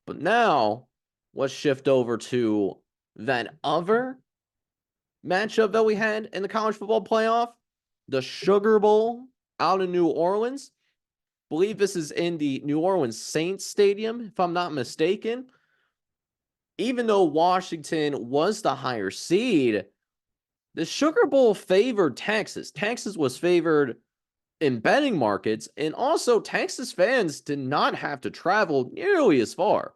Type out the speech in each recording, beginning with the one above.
But now let's shift over to that other matchup that we had in the college football playoff, the Sugar Bowl out of New Orleans. Believe this is in the New Orleans Saints Stadium, if I'm not mistaken. Even though Washington was the higher seed, the Sugar Bowl favored Texas. Texas was favored in betting markets, and also Texas fans did not have to travel nearly as far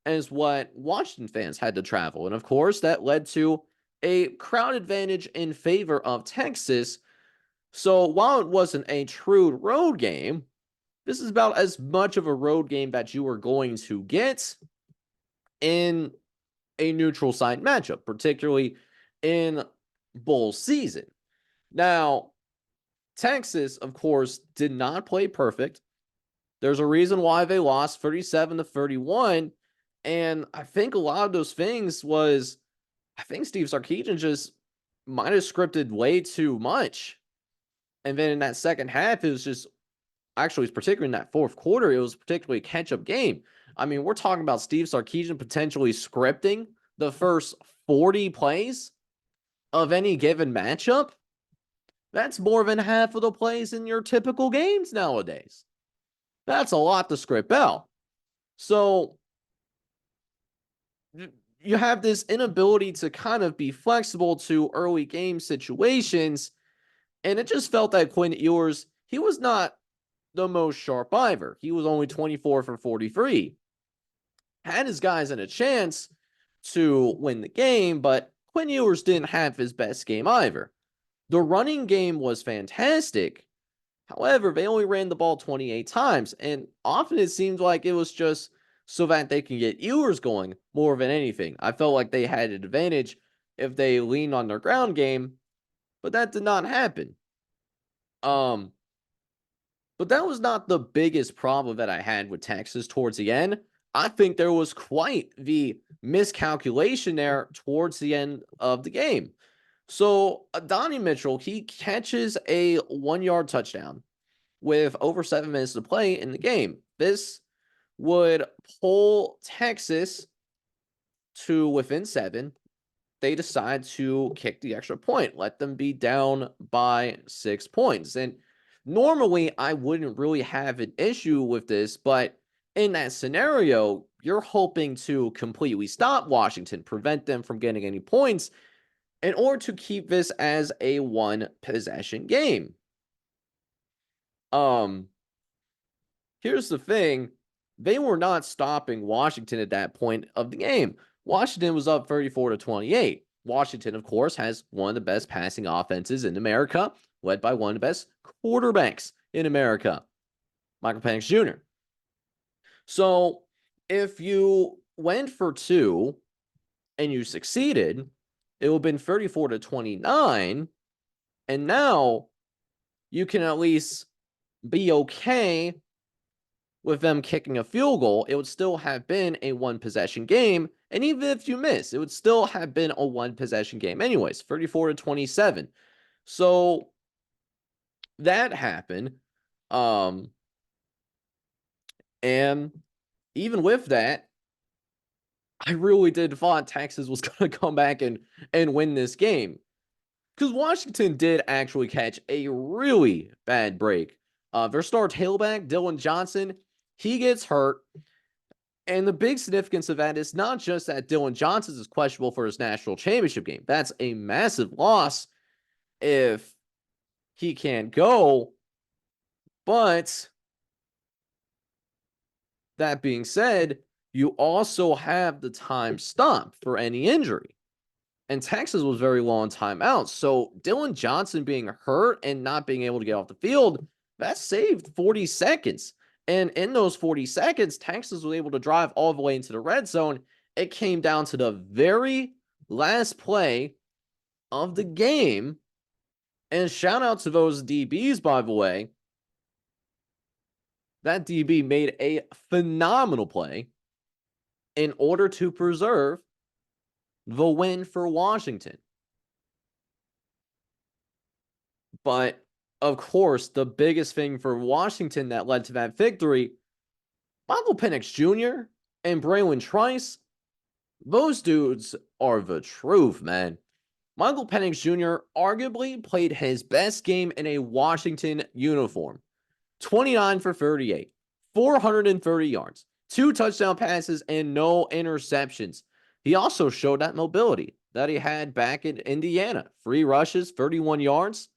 as what Washington fans had to travel. And of course, that led to a crowd advantage in favor of Texas. So while it wasn't a true road game, this is about as much of a road game that you are going to get in a neutral site matchup, particularly in bowl season. Now, Texas, of course, did not play perfect. There's a reason why they lost 37-31. And I think a lot of those things was, I think Steve Sarkisian just might have scripted way too much. And then in that second half, it was just, actually, particularly in that fourth quarter, it was particularly a catch-up game. I mean, we're talking about Steve Sarkisian potentially scripting the first 40 plays of any given matchup. That's more than half of the plays in your typical games nowadays. That's a lot to script out. So you have this inability to kind of be flexible to early game situations. And it just felt that Quinn Ewers, he was not the most sharp either. He was only 24 for 43. Had his guys in a chance to win the game, but Quinn Ewers didn't have his best game either. The running game was fantastic. However, they only ran the ball 28 times, and often it seemed like it was just so that they can get Ewers going more than anything. I felt like they had an advantage if they leaned on their ground game, but that did not happen. But that was not the biggest problem that I had with Texas towards the end. I think there was quite the miscalculation there towards the end of the game. So Donnie Mitchell, he catches a 1-yard touchdown with over 7 minutes to play in the game. This would pull Texas to within 7. They decide to kick the extra point, let them be down by 6 points. And normally I wouldn't really have an issue with this, but in that scenario, you're hoping to completely stop Washington, prevent them from getting any points in order to keep this as a one possession game. Here's the thing. They were not stopping Washington at that point of the game. Washington was up 34-28. Washington, of course, has one of the best passing offenses in America, led by one of the best quarterbacks in America, Michael Penix Jr. So if you went for 2 and you succeeded, it would have been 34-29. And now you can at least be okay with them kicking a field goal. It would still have been a one possession game. And even if you miss, it would still have been a one possession game anyways, 34-27. So that happened. And even with that, I really did thought Texas was going to come back and win this game. Because Washington did actually catch a really bad break. Their star tailback, Dylan Johnson, he gets hurt. And the big significance of that is not just that Dylan Johnson is questionable for his national championship game. That's a massive loss if he can't go. But that being said, you also have the time stop for any injury. And Texas was very low on timeouts. So Dylan Johnson being hurt and not being able to get off the field, that saved 40 seconds. And in those 40 seconds, Texas was able to drive all the way into the red zone. It came down to the very last play of the game. And shout out to those DBs, by the way. That DB made a phenomenal play in order to preserve the win for Washington. But of course, the biggest thing for Washington that led to that victory, Michael Penix Jr., and Braylon Trice, those dudes are the truth, man. Michael Penix Jr. arguably played his best game in a Washington uniform. 29 for 38, 430 yards, 2 touchdown passes, and no interceptions. He also showed that mobility that he had back in Indiana. 3 rushes, 31 yards,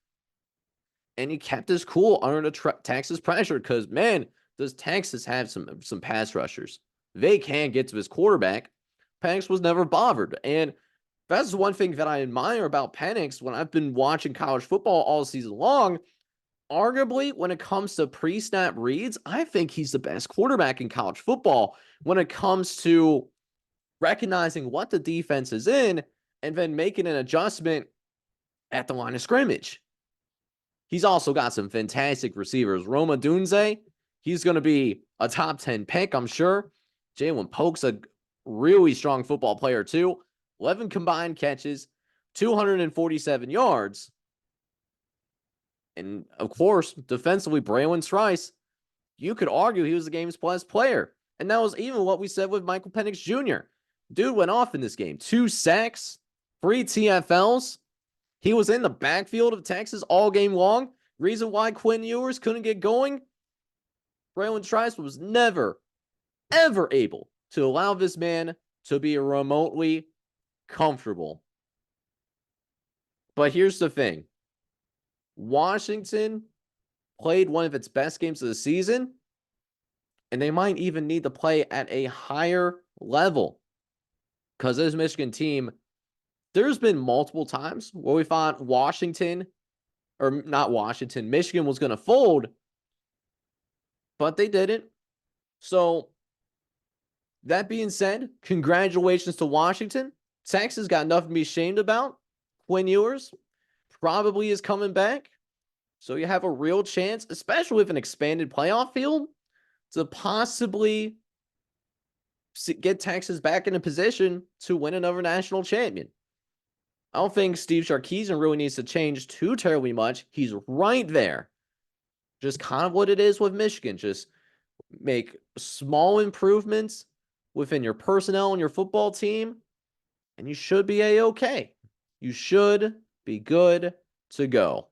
and he kept his cool under the Texas pressure because, man, does Texas have some pass rushers. They can get to his quarterback. Penix was never bothered. And that's one thing that I admire about Penix when I've been watching college football all season long. Arguably, when it comes to pre-snap reads, I think he's the best quarterback in college football when it comes to recognizing what the defense is in and then making an adjustment at the line of scrimmage. He's also got some fantastic receivers. Roma Dunze, he's going to be a top 10 pick, I'm sure. Jalen Polk's a really strong football player, too. 11 combined catches, 247 yards. And, of course, defensively, Braylon Trice, you could argue he was the game's best player. And that was even what we said with Michael Penix Jr. Dude went off in this game. 2 sacks, 3 TFLs. He was in the backfield of Texas all game long. Reason why Quinn Ewers couldn't get going, Braylon Trice was never, ever able to allow this man to be remotely comfortable. But here's the thing. Washington played one of its best games of the season, and they might even need to play at a higher level because this Michigan team, there's been multiple times where we thought Michigan was going to fold, but they didn't. So that being said, congratulations to Washington. Texas got nothing to be ashamed about. Quinn Ewers probably is coming back. So you have a real chance, especially with an expanded playoff field, to possibly get Texas back in a position to win another national champion. I don't think Steve Sarkisian really needs to change too terribly much. He's right there. Just kind of what it is with Michigan. Just make small improvements within your personnel and your football team, and you should be A-okay. You should be good to go.